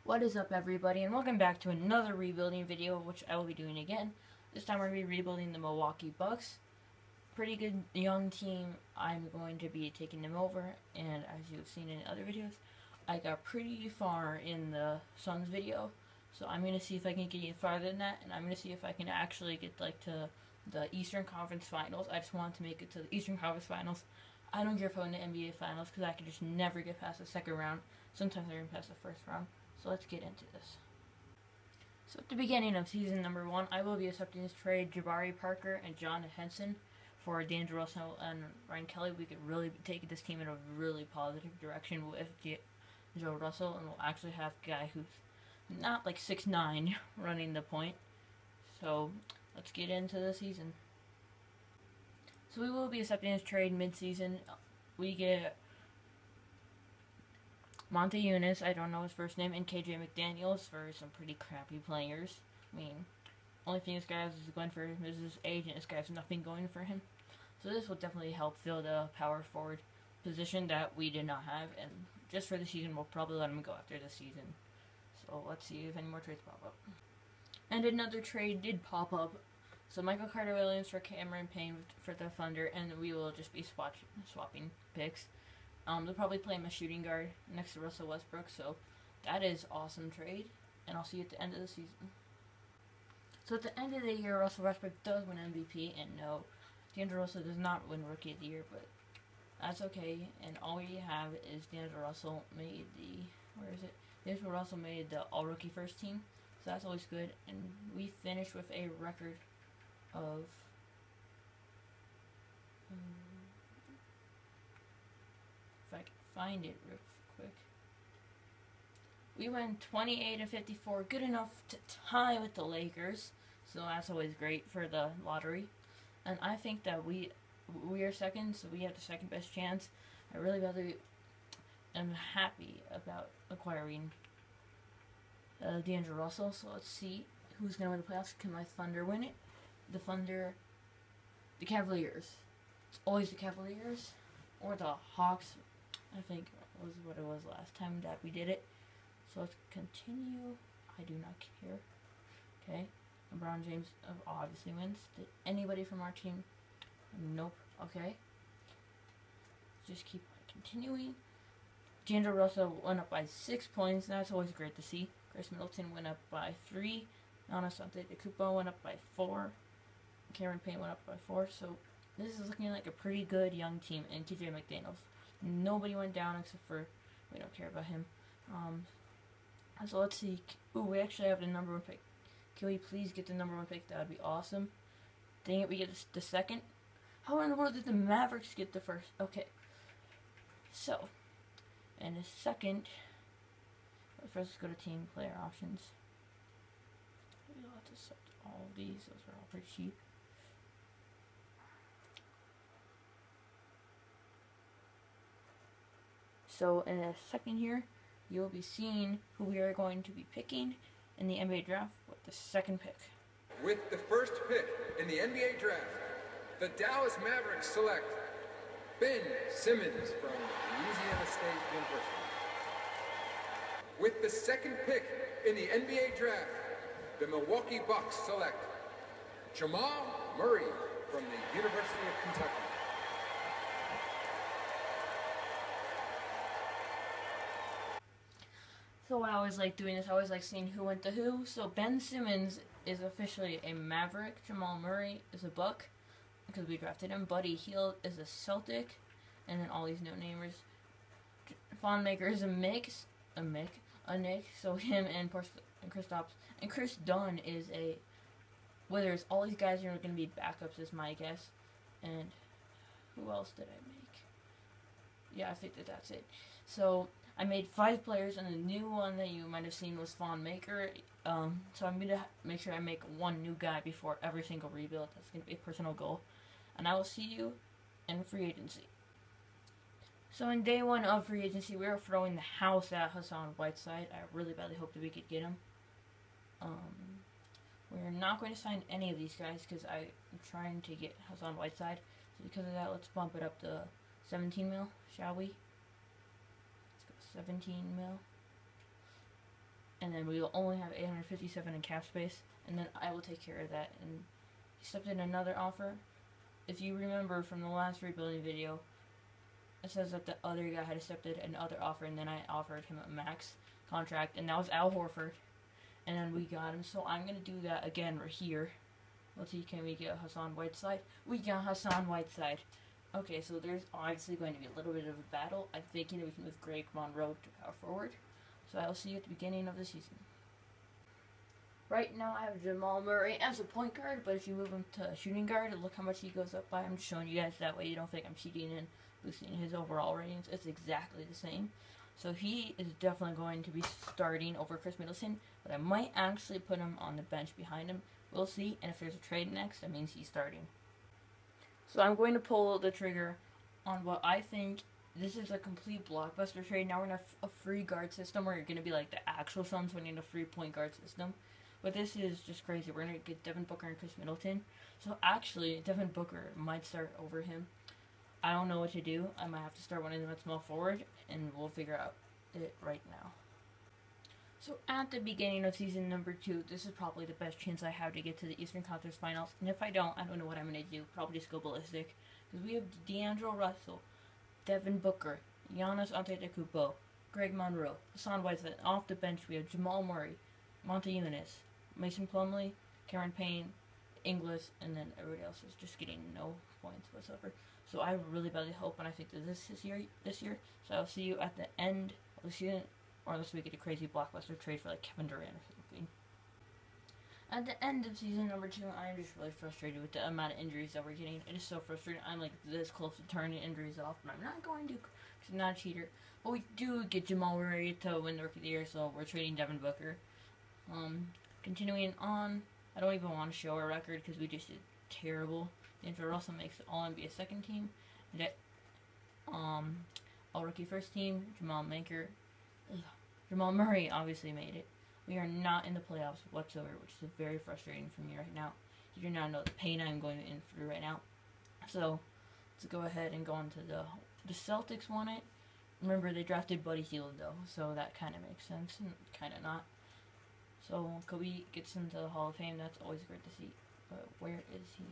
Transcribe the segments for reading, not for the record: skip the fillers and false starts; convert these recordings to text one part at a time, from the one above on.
What is up, everybody, and welcome back to another rebuilding video, which I will be doing again. This time we're going to be rebuilding the Milwaukee Bucks. Pretty good young team. I'm going to be taking them over, and as you've seen in other videos, I got pretty far in the Suns video. So I'm going to see if I can get even farther than that, and I'm going to see if I can actually get to the Eastern Conference Finals. I just want to make it to the Eastern Conference Finals. I don't care if I win the NBA Finals, because I can just never get past the second round. Sometimes I can pass the first round. So let's get into this. So at the beginning of season number 1, I will be accepting this trade Jabari Parker and John Henson for D'Angelo Russell and Ryan Kelly. We could really be taking this team in a really positive direction with D'Angelo Russell, and we'll actually have a guy who's not like 6'9" running the point. So let's get into the season. So we will be accepting this trade mid-season. We get Monte Eunice, I don't know his first name, and KJ McDaniels for some pretty crappy players. I mean, only thing this guy has is going for him is his age, and this guy has nothing going for him. So this will definitely help fill the power forward position that we did not have, and just for the season, we'll probably let him go after the season. So let's see if any more trades pop up. And another trade did pop up. So Michael Carter-Williams for Cameron Payne for the Thunder, and we will just be swapping picks. They'll probably play him a shooting guard next to Russell Westbrook, so that is awesome trade, and I'll see you at the end of the season. So at the end of the year, Russell Westbrook does win MVP, and no, D'Angelo Russell does not win Rookie of the Year, but that's okay, and all we have is D'Angelo Russell made D'Angelo Russell made the All-Rookie First Team, so that's always good, and we finished with a record of if I can find it real quick. We went 28-54, good enough to tie with the Lakers, so that's always great for the lottery. And I think that we are second, so we have the second best chance. I really am happy about acquiring D'Angelo Russell. So let's see who's gonna win the playoffs. Can my Thunder win it? The Cavaliers. It's always the Cavaliers or the Hawks. I think was what it was last time that we did it. So let's continue. I do not care. Okay. LeBron James obviously wins. Did anybody from our team? Nope. Okay. Just keep continuing. D'Angelo Russell went up by 6 points. That's always great to see. Chris Middleton went up by 3. Giannis Antetokounmpo went up by 4. Cameron Payne went up by 4. So this is looking like a pretty good young team. And KJ McDaniels. Nobody went down except for, we don't care about him. So let's see. Ooh, we actually have the number 1 pick. Can we please get the number 1 pick? That would be awesome. Dang it, we get the second. How in the world did the Mavericks get the first? Okay. So, and the second. First, let's go to team player options. We'll have to set all of these. Those are all pretty cheap. So in a second here, you'll be seeing who we are going to be picking in the NBA draft with the second pick. With the first pick in the NBA draft, the Dallas Mavericks select Ben Simmons from Louisiana State University. With the second pick in the NBA draft, the Milwaukee Bucks select Jamal Murray from the University of Kentucky. So I always like doing this. I always like seeing who went to who. So Ben Simmons is officially a Maverick. Jamal Murray is a Buck because we drafted him. Buddy Hield is a Celtic, and then all these no-namers. Von Maker is a Nick. So him and Kristaps and Chris Dunn is a Wizards. All these guys are going to be backups, is my guess. And who else did I make? Yeah, I think that's it. So I made 5 players, and the new one that you might have seen was Von Maker. So I'm going to make sure I make 1 new guy before every single rebuild. That's going to be a personal goal. And I will see you in free agency. So in day 1 of free agency, we are throwing the house at Hassan Whiteside. I really badly hope that we could get him. We're not going to sign any of these guys because I'm trying to get Hassan Whiteside. So because of that, let's bump it up to 17 mil, shall we? 17 mil. and then we will only have 857 in cap space, and then I will take care of that. And he accepted another offer. If you remember from the last rebuilding video, it says that the other guy had accepted another offer, and then I offered him a max contract, and that was Al Horford, and then we got him. So I'm gonna do that again right here. Let's see, can we get Hassan Whiteside? We got Hassan Whiteside. Okay, so there's obviously going to be a little bit of a battle. I'm thinking that we can move Greg Monroe to power forward. So I'll see you at the beginning of the season. Right now I have Jamal Murray as a point guard, but if you move him to shooting guard, look how much he goes up by. I'm just showing you guys that way you don't think I'm cheating and boosting his overall ratings. It's exactly the same. So he is definitely going to be starting over Chris Middleton, but I might actually put him on the bench behind him. We'll see, and if there's a trade next, that means he's starting. So I'm going to pull the trigger on what I think. This is a complete blockbuster trade. Now we're in a free guard system where you're going to be like the actual Suns winning a free point guard system. But this is just crazy. We're going to get Devin Booker and Chris Middleton. So actually, Devin Booker might start over him. I don't know what to do. I might have to start one of them at small forward, and we'll figure out it right now. So at the beginning of season number 2, this is probably the best chance I have to get to the Eastern Conference Finals. And if I don't know what I'm going to do. Probably just go ballistic. Because we have D'Angelo Russell, Devin Booker, Giannis Antetokounmpo, Greg Monroe, Hassan Whiteside. Off the bench, we have Jamal Murray, Montezumas, Mason Plumlee, Cameron Payne, Inglis, and then everybody else is just getting no points whatsoever. So I really badly hope, and I think that this year. So I'll see you at the end of the season, or unless we get a crazy blockbuster trade for like Kevin Durant or something. At the end of season number 2, I am just really frustrated with the amount of injuries that we're getting. It is so frustrating. I'm like this close to turning injuries off, but I'm not going to because I'm not a cheater. But we do get Jamal Murray to win the Rookie of the Year, so we're trading Devin Booker. Continuing on, I don't even want to show our record because we just did terrible. D'Angelo Russell makes the All-NBA second team. All-Rookie first team, Jamal Murray obviously made it. We are not in the playoffs whatsoever, which is very frustrating for me right now. You do not know the pain I'm going through right now. So, let's go ahead and go on to the Celtics won it. Remember, they drafted Buddy Hield, though, so that kind of makes sense, and kind of not. So, Kobe gets into the Hall of Fame. That's always great to see. But where is he?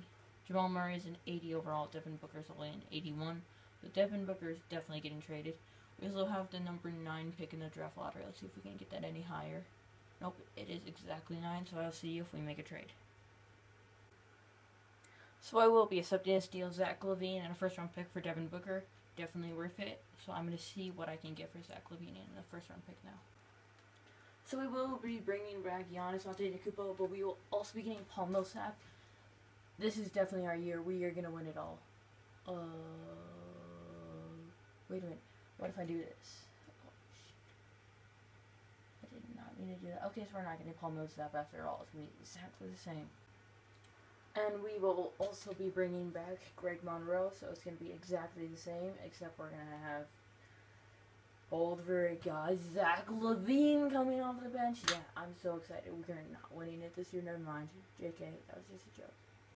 Jamal Murray is an 80 overall. Devin Booker's only an 81. So, Devin Booker is definitely getting traded. We also have the number 9 pick in the draft lottery. Let's see if we can get that any higher. Nope, it is exactly 9, so I'll see you if we make a trade. So I will be accepting a steal Zach LaVine and a first-round pick for Devin Booker. Definitely worth it. So I'm going to see what I can get for Zach LaVine in the first-round pick now. So we will be bringing back Giannis Antetokounmpo, but we will also be getting Paul Millsap. This is definitely our year. We are going to win it all. Wait a minute. What if I do this? I did not mean to do that. Okay, so we're not getting Paul Millsap after all. It's going to be exactly the same. And we will also be bringing back Greg Monroe, so it's going to be exactly the same, except we're going to have old very guy Zach LaVine coming off the bench. Yeah, I'm so excited. We're not winning it this year. Never mind. JK, that was just a joke.